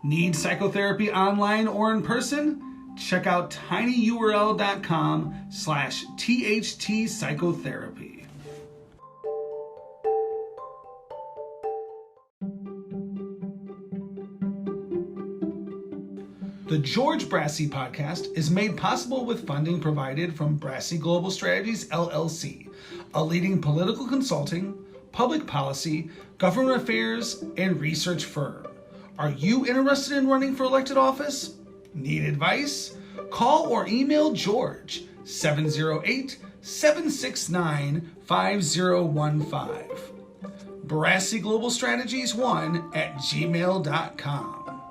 Need psychotherapy online or in person? Check out tinyurl.com/THT Psychotherapy. The George Brassey Podcast is made possible with funding provided from Brassey Global Strategies, LLC, a leading political consulting, public policy, government affairs, and research firm. Are you interested in running for elected office? Need advice? Call or email George, 708-769-5015. Brassey Global Strategies 1@gmail.com.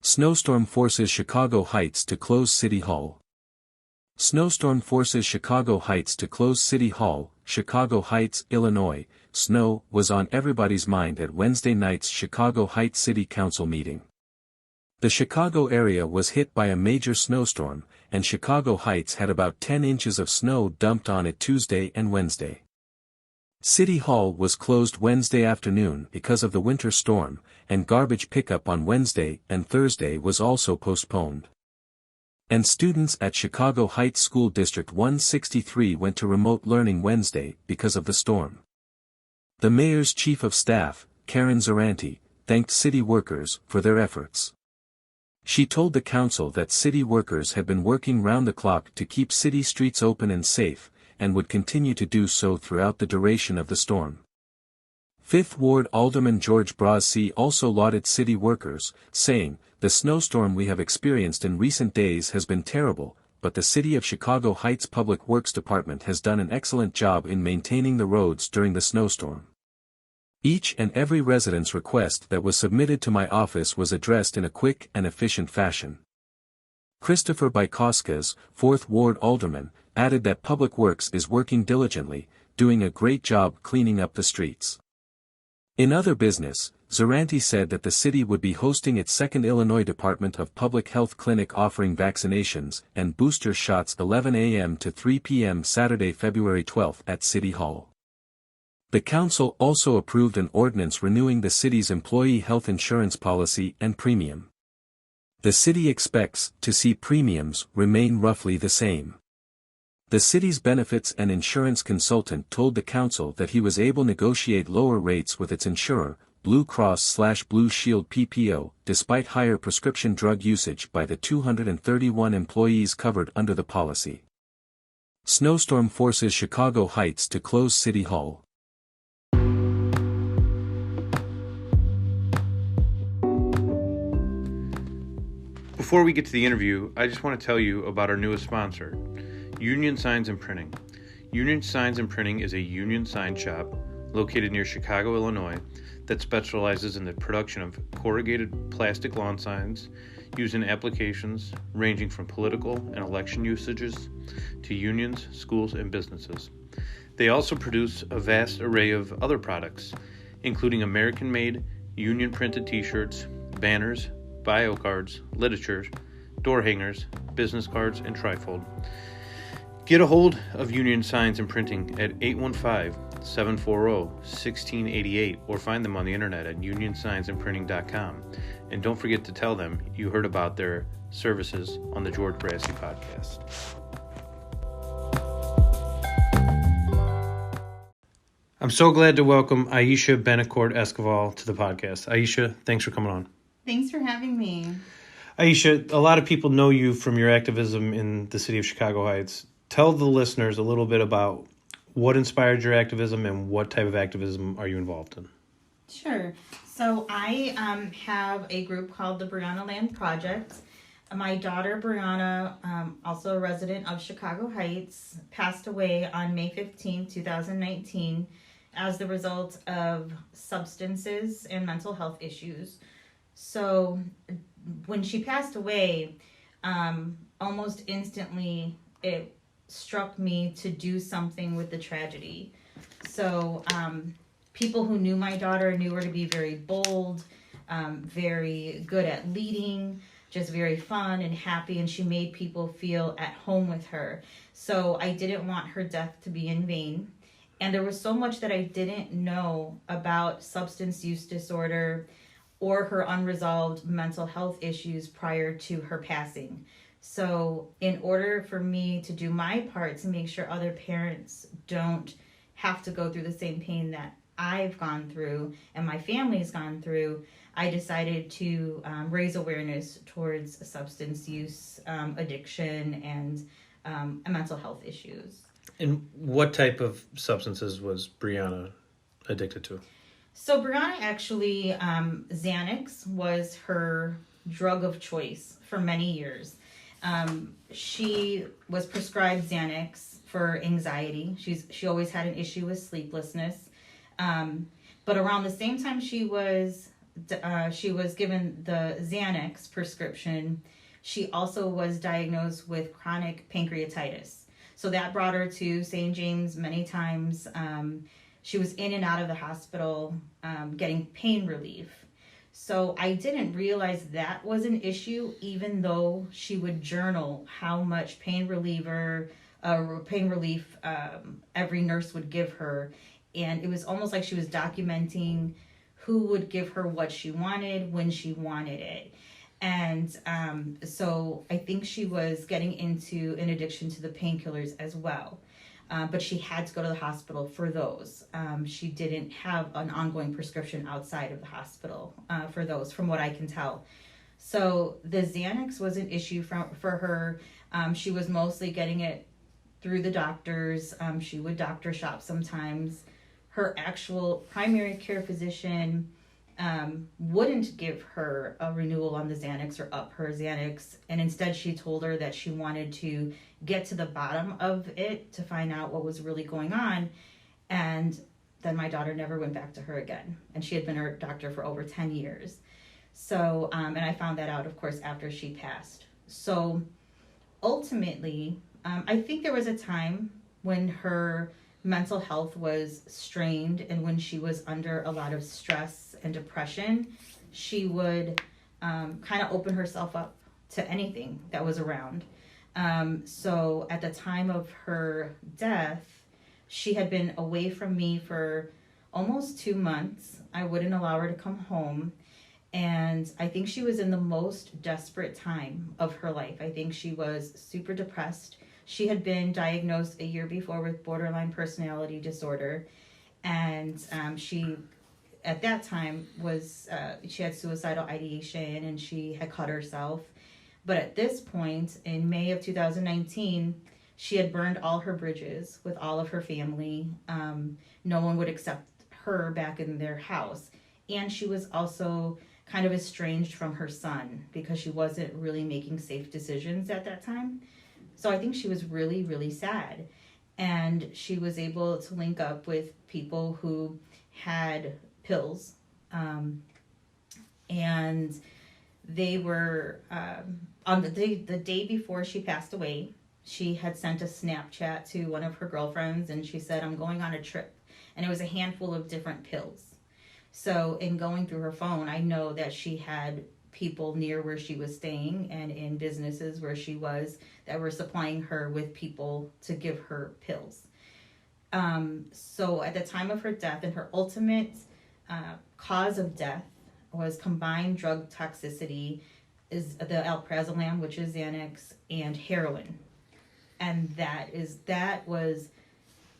Snowstorm forces Chicago Heights to close City Hall. Snowstorm forces Chicago Heights to close City Hall, Chicago Heights, Illinois. Snow was on everybody's mind at Wednesday night's Chicago Heights City Council meeting. The Chicago area was hit by a major snowstorm, and Chicago Heights had about 10 inches of snow dumped on it Tuesday and Wednesday. City Hall was closed Wednesday afternoon because of the winter storm, and garbage pickup on Wednesday and Thursday was also postponed. And students at Chicago Heights School District 163 went to remote learning Wednesday because of the storm. The mayor's chief of staff, Karen Zaranti, thanked city workers for their efforts. She told the council that city workers had been working round the clock to keep city streets open and safe, and would continue to do so throughout the duration of the storm. Fifth Ward Alderman George Brassey also lauded city workers, saying, "The snowstorm we have experienced in recent days has been terrible, but the City of Chicago Heights Public Works Department has done an excellent job in maintaining the roads during the snowstorm. Each and every resident's request that was submitted to my office was addressed in a quick and efficient fashion." Christopher Bykoskas, 4th Ward Alderman, added that Public Works is working diligently, doing a great job cleaning up the streets. In other business, Zaranti said that the city would be hosting its second Illinois Department of Public Health clinic offering vaccinations and booster shots 11 a.m. to 3 p.m. Saturday, February 12 at City Hall. The council also approved an ordinance renewing the city's employee health insurance policy and premium. The city expects to see premiums remain roughly the same. The city's benefits and insurance consultant told the council that he was able to negotiate lower rates with its insurer, Blue Cross/Blue Shield PPO, despite higher prescription drug usage by the 231 employees covered under the policy. Snowstorm forces Chicago Heights to close City Hall. Before we get to the interview, I just want to tell you about our newest sponsor, Union Signs and Printing. Union Signs and Printing is a union sign shop located near Chicago, Illinois, that specializes in the production of corrugated plastic lawn signs used in applications ranging from political and election usages to unions, schools, and businesses. They also produce a vast array of other products, including American-made, union-printed t-shirts, banners, bio cards, literature, door hangers, business cards, and trifold. Get a hold of Union Signs and Printing at 815-740-1688 or find them on the internet at unionsignsandprinting.com. And don't forget to tell them you heard about their services on the George Brassey Podcast. I'm so glad to welcome Aisha Betancourt Esquivel to the podcast. Aisha, thanks for coming on. Thanks for having me. Aisha, a lot of people know you from your activism in the city of Chicago Heights. Tell the listeners a little bit about what inspired your activism and what type of activism are you involved in? Sure. So I have a group called the Brianna Land Project. My daughter, Brianna, also a resident of Chicago Heights, passed away on May 15, 2019, as the result of substances and mental health issues. So when she passed away, almost instantly it struck me to do something with the tragedy. So people who knew my daughter knew her to be very bold, very good at leading, just very fun and happy, and she made people feel at home with her. So I didn't want her death to be in vain. And there was so much that I didn't know about substance use disorder or her unresolved mental health issues prior to her passing. So in order for me to do my part to make sure other parents don't have to go through the same pain that I've gone through and my family's gone through, I decided to raise awareness towards substance use, addiction, and mental health issues. And what type of substances was Brianna addicted to? So Brianna actually, Xanax was her drug of choice for many years. She was prescribed Xanax for anxiety. She always had an issue with sleeplessness. But around the same time she was given the Xanax prescription, she also was diagnosed with chronic pancreatitis. So that brought her to St. James many times. She was in and out of the hospital getting pain relief. So I didn't realize that was an issue, even though she would journal how much pain relief every nurse would give her. And it was almost like she was documenting who would give her what she wanted when she wanted it. And so I think she was getting into an addiction to the painkillers as well. But she had to go to the hospital for those. She didn't have an ongoing prescription outside of the hospital for those, from what I can tell. So the Xanax was an issue for her. She was mostly getting it through the doctors. She would doctor shop sometimes. Her actual primary care physician wouldn't give her a renewal on the Xanax or up her Xanax. And instead she told her that she wanted to get to the bottom of it to find out what was really going on. And then my daughter never went back to her again. And she had been her doctor for over 10 years. So, and I found that out, of course, after she passed. So ultimately, I think there was a time when her mental health was strained and when she was under a lot of stress and depression, she would kind of open herself up to anything that was around. So at the time of her death, she had been away from me for almost 2 months. I wouldn't allow her to come home. And I think she was in the most desperate time of her life. I think she was super depressed. She had been diagnosed a year before with borderline personality disorder. And she, at that time, she had suicidal ideation and she had cut herself. But at this point, in May of 2019, she had burned all her bridges with all of her family. No one would accept her back in their house. And she was also kind of estranged from her son because she wasn't really making safe decisions at that time. So I think she was really, really sad. And she was able to link up with people who had pills. And they were, on the day before she passed away, she had sent a Snapchat to one of her girlfriends and she said, "I'm going on a trip." And it was a handful of different pills. So in going through her phone, I know that she had people near where she was staying and in businesses where she was that were supplying her with people to give her pills. So at the time of her death, and her ultimate cause of death was combined drug toxicity, is the alprazolam, which is Xanax, and heroin. And that was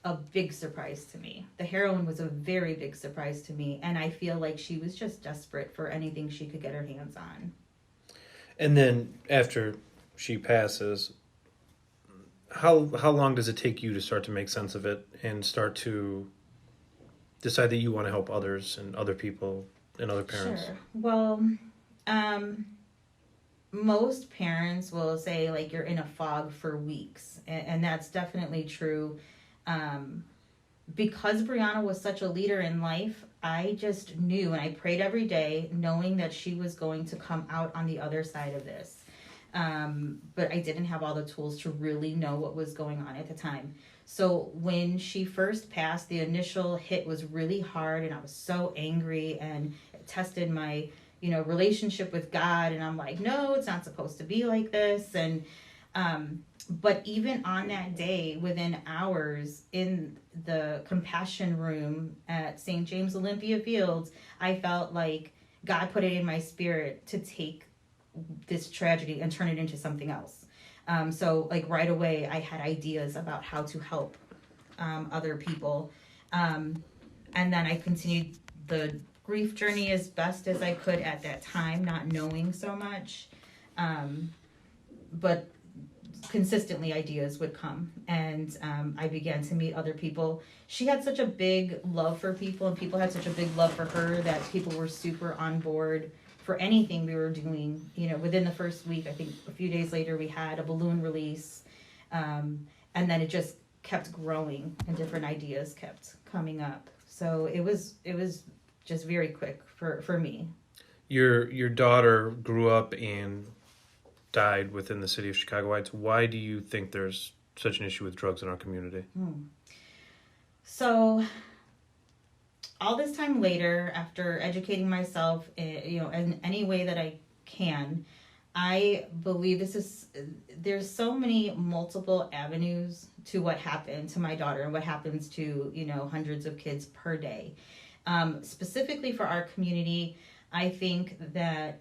a big surprise to me. The heroin was a very big surprise to me, and I feel like she was just desperate for anything she could get her hands on. And then after she passes, how long does it take you to start to make sense of it and start to decide that you want to help others and other people and other parents? Sure. Well, most parents will say, like, you're in a fog for weeks, and that's definitely true. Because Brianna was such a leader in life, I just knew, and I prayed every day, knowing that she was going to come out on the other side of this. But I didn't have all the tools to really know what was going on at the time. So when she first passed, the initial hit was really hard, and I was so angry, and it tested my, relationship with God. And I'm like, no, it's not supposed to be like this. And But even on that day, within hours in the compassion room at St. James Olympia Fields, I felt like God put it in my spirit to take this tragedy and turn it into something else. So like right away, I had ideas about how to help other people. And then I continued the grief journey as best as I could at that time, not knowing so much. But consistently ideas would come, and I began to meet other people. She had such a big love for people, and people had such a big love for her, that people were super on board for anything we were doing. You know, within the first week, I think a few days later, we had a balloon release, and then it just kept growing, and different ideas kept coming up. So it was just very quick for me. Your daughter grew up and died within the city of Chicago Heights. Why do you think there's such an issue with drugs in our community? So all this time later, after educating myself, in any way that I can, I believe there's so many multiple avenues to what happened to my daughter and what happens to, hundreds of kids per day. Specifically for our community, I think that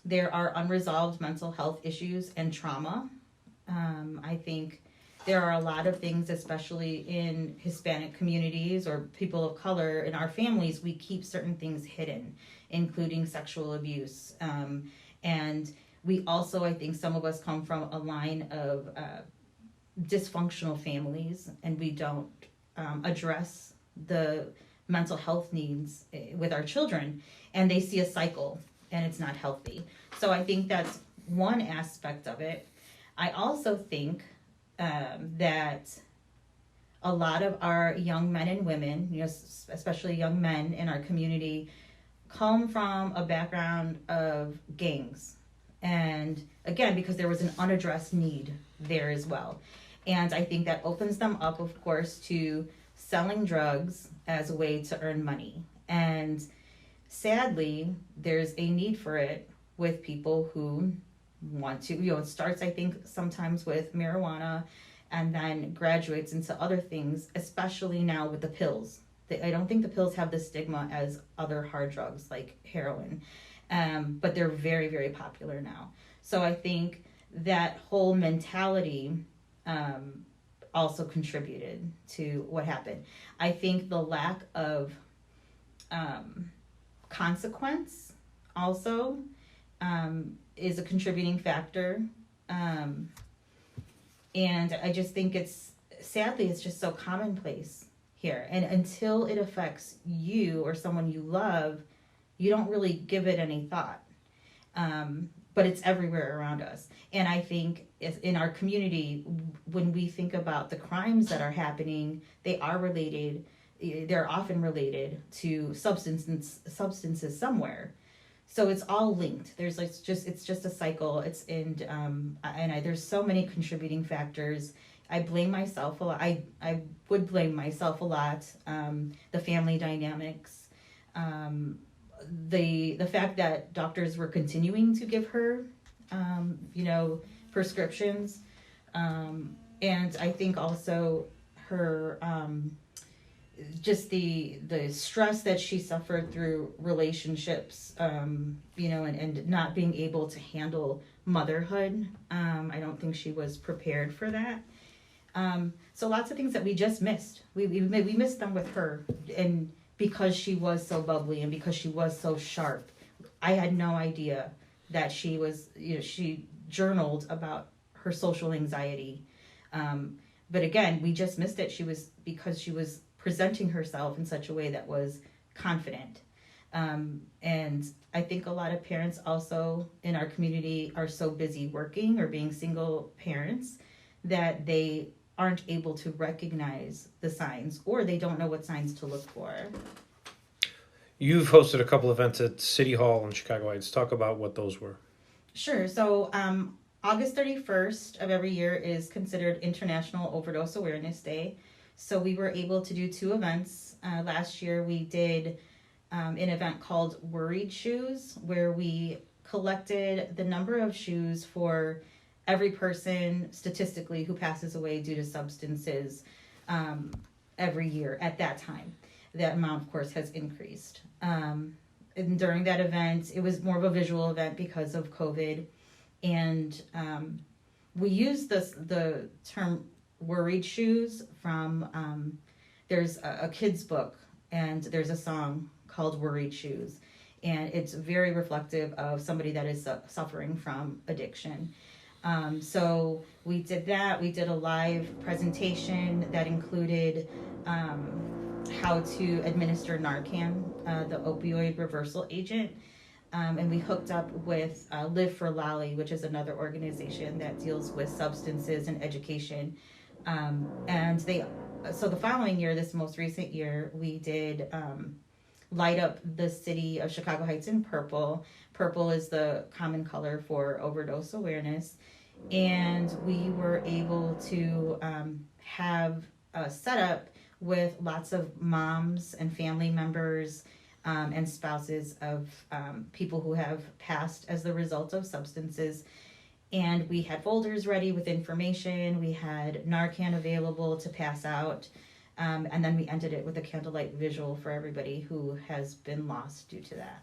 there are unresolved mental health issues and trauma. I think there are a lot of things, especially in Hispanic communities or people of color in our families, we keep certain things hidden, including sexual abuse. And we also, I think some of us come from a line of dysfunctional families, and we don't address the mental health needs with our children, and they see a cycle, and it's not healthy. So I think that's one aspect of it. I also think that a lot of our young men and women, especially young men in our community, come from a background of gangs. And again, because there was an unaddressed need there as well. And I think that opens them up, of course, to selling drugs as a way to earn money. And sadly, there's a need for it with people who want to, it starts, I think, sometimes with marijuana and then graduates into other things, especially now with the pills. I don't think the pills have the stigma as other hard drugs like heroin, but they're very, very popular now. So I think that whole mentality also contributed to what happened. I think the lack of consequence also is a contributing factor. And I just think sadly, it's just so commonplace here. And until it affects you or someone you love, you don't really give it any thought. But it's everywhere around us. And I think in our community, when we think about the crimes that are happening, they're often related to substances somewhere. So it's all linked. It's just a cycle. There's so many contributing factors. I blame myself a lot. I would blame myself a lot. The family dynamics, the fact that doctors were continuing to give her, prescriptions, and I think also her, just the stress that she suffered through relationships, and not being able to handle motherhood. I don't think she was prepared for that. So lots of things that we just missed. We missed them with her, and because she was so bubbly and because she was so sharp, I had no idea that she was, she journaled about her social anxiety. But again, we just missed it. Because she was presenting herself in such a way that was confident. And I think a lot of parents also in our community are so busy working or being single parents that they aren't able to recognize the signs, or they don't know what signs to look for. You've hosted a couple events at City Hall in Chicago Heights. Talk about what those were. Sure. So August 31st of every year is considered International Overdose Awareness Day. So we were able to do 2 events. Last year we did an event called Worried Shoes, where we collected the number of shoes for every person statistically who passes away due to substances every year at that time. That amount, of course, has increased. And during that event, it was more of a visual event because of COVID. And we used the term worried shoes from, there's a kid's book, and there's a song called Worried Shoes. And it's very reflective of somebody that is suffering from addiction. So we did that. We did a live presentation that included how to administer Narcan, the opioid reversal agent. And we hooked up with Live for Lolly, which is another organization that deals with substances and education. So the following year, this most recent year, we did light up the city of Chicago Heights in purple. Purple is the common color for overdose awareness. And we were able to have a setup with lots of moms and family members and spouses of people who have passed as the result of substances. And we had folders ready with information. We had Narcan available to pass out. And then we ended it with a candlelight visual for everybody who has been lost due to that.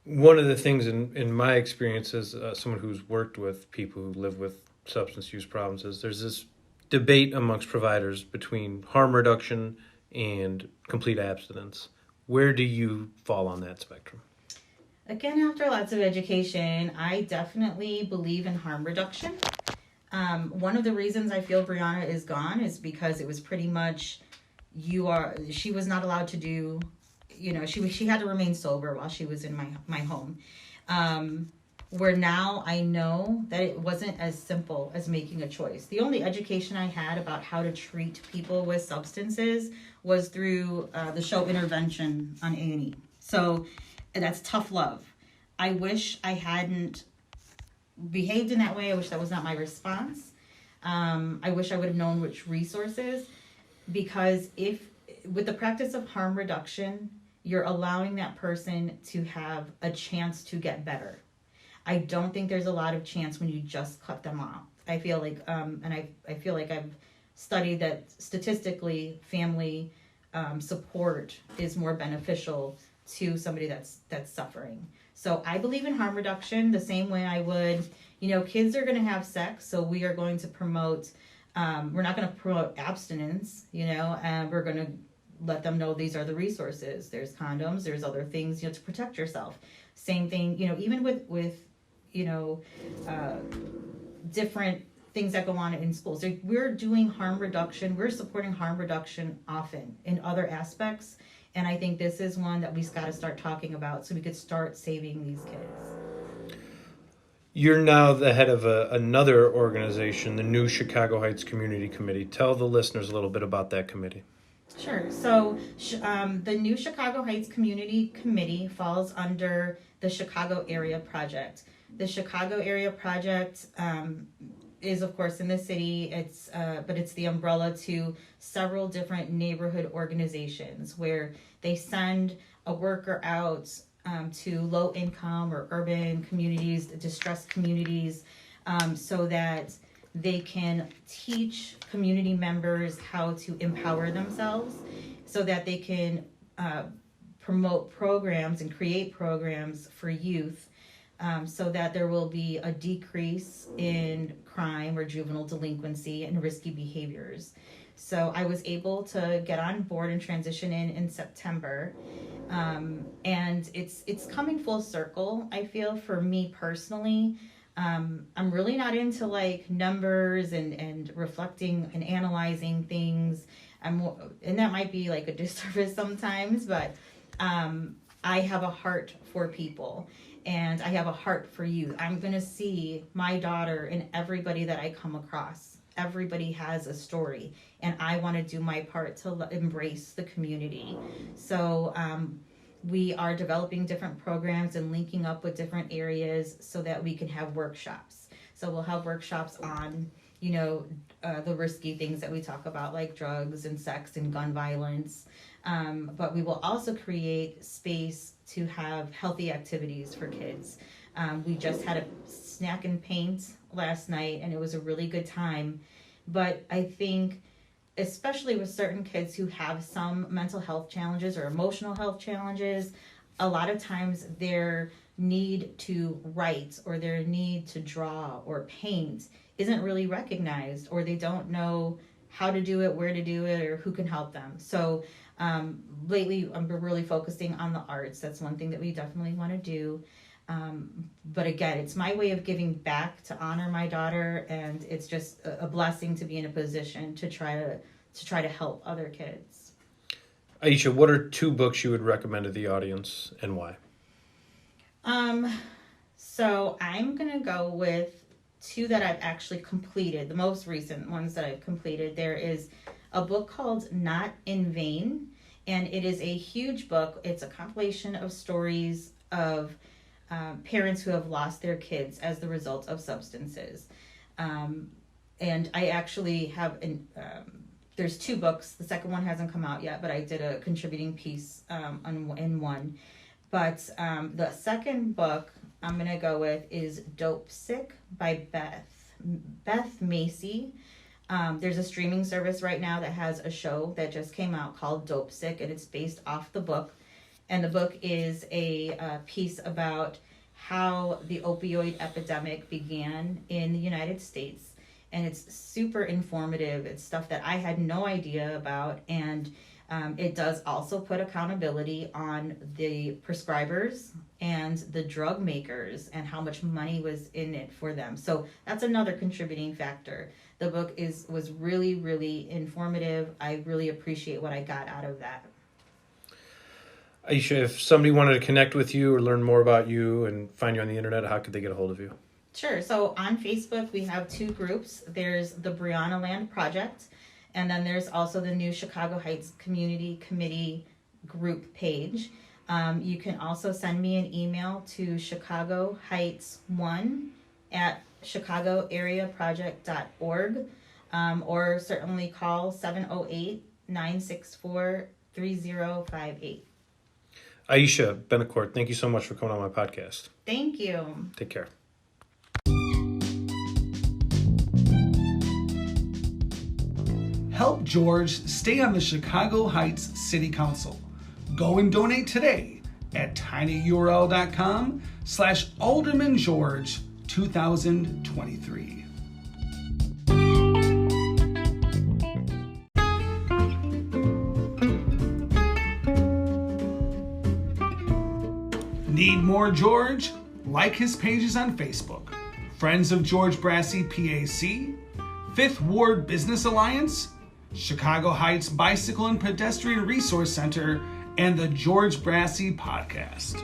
One of the things in my experience as someone who's worked with people who live with substance use problems is there's this debate amongst providers between harm reduction and complete abstinence. Where do you fall on that spectrum? Again, after lots of education, I definitely believe in harm reduction. One of the reasons I feel Brianna is gone is because it was pretty much she was not allowed to do, she had to remain sober while she was in my home. Where now I know that it wasn't as simple as making a choice. The only education I had about how to treat people with substances was through the show Intervention on A&E. So that's tough love. I wish I hadn't behaved in that way. I wish that was not my response. I wish I would have known which resources, because with the practice of harm reduction, you're allowing that person to have a chance to get better. I don't think there's a lot of chance when you just cut them off. I feel like, I feel like I've studied that statistically, family support is more beneficial to somebody that's suffering. So I believe in harm reduction the same way I would, kids are going to have sex, so we are going to promote, we're not going to promote abstinence, and we're going to let them know these are the resources. There's condoms, there's other things, to protect yourself. Same thing, even with different things that go on in schools. We're doing harm reduction. We're supporting harm reduction often in other aspects. And I think this is one that we've got to start talking about so we could start saving these kids. You're now the head of another organization, the new Chicago Heights Community Committee. Tell the listeners a little bit about that committee. Sure. So the new Chicago Heights Community Committee falls under the Chicago Area Project. The Chicago Area Project is, of course, in the city. But it's the umbrella to several different neighborhood organizations where they send a worker out to low-income or urban communities, distressed communities, so that they can teach community members how to empower themselves, so that they can promote programs and create programs for youth, so that there will be a decrease in crime or juvenile delinquency and risky behaviors. So I was able to get on board and transition in September. And it's coming full circle, I feel, for me personally. I'm really not into like numbers and reflecting and analyzing things. And that might be like a disservice sometimes, but I have a heart for people. And I have a heart for youth. I'm going to see my daughter in everybody that I come across. Everybody has a story. And I want to do my part to embrace the community. So we are developing different programs and linking up with different areas so that we can have workshops. So we'll have workshops on, the risky things that we talk about, like drugs and sex and gun violence. But we will also create space to have healthy activities for kids. We just had a snack and paint last night, and it was a really good time. But I think, especially with certain kids who have some mental health challenges or emotional health challenges, a lot of times their need to write or their need to draw or paint isn't really recognized, or they don't know how to do it, where to do it, or who can help them. So lately I'm really focusing on the arts. That's one thing that we definitely want to do. But again, it's my way of giving back to honor my daughter, and it's just a blessing to be in a position to try to help other kids. Aisha, what are 2 books you would recommend to the audience, and why? So I'm gonna go with 2 that I've actually completed, the most recent ones that I've completed. There is a book called Not in Vain, and it is a huge book. It's a compilation of stories of parents who have lost their kids as the result of substances. And I actually have, there's 2 books. The second one hasn't come out yet, but I did a contributing piece in one. But the second book I'm going to go with is Dope Sick by Beth Macy. There's a streaming service right now that has a show that just came out called Dope Sick, and it's based off the book. And the book is a piece about how the opioid epidemic began in the United States. And it's super informative. It's stuff that I had no idea about. And it does also put accountability on the prescribers and the drug makers and how much money was in it for them. So that's another contributing factor. The book was really, really informative. I really appreciate what I got out of that. Aisha, if somebody wanted to connect with you or learn more about you and find you on the internet, how could they get a hold of you? Sure. So on Facebook, we have 2 groups. There's the Brianna Land Project, and then there's also the new Chicago Heights Community Committee group page. You can also send me an email to chicagoheights1@chicagoareaproject.org, or certainly call 708-964-3058. Aisha Betancourt, thank you so much for coming on my podcast. Thank you. Take care. Help George stay on the Chicago Heights City Council. Go and donate today at tinyurl.com/AldermanGeorge2023. Need more George? Like his pages on Facebook. Friends of George Brassey PAC, 5th Ward Business Alliance, Chicago Heights Bicycle and Pedestrian Resource Center, and the George Brassey Podcast.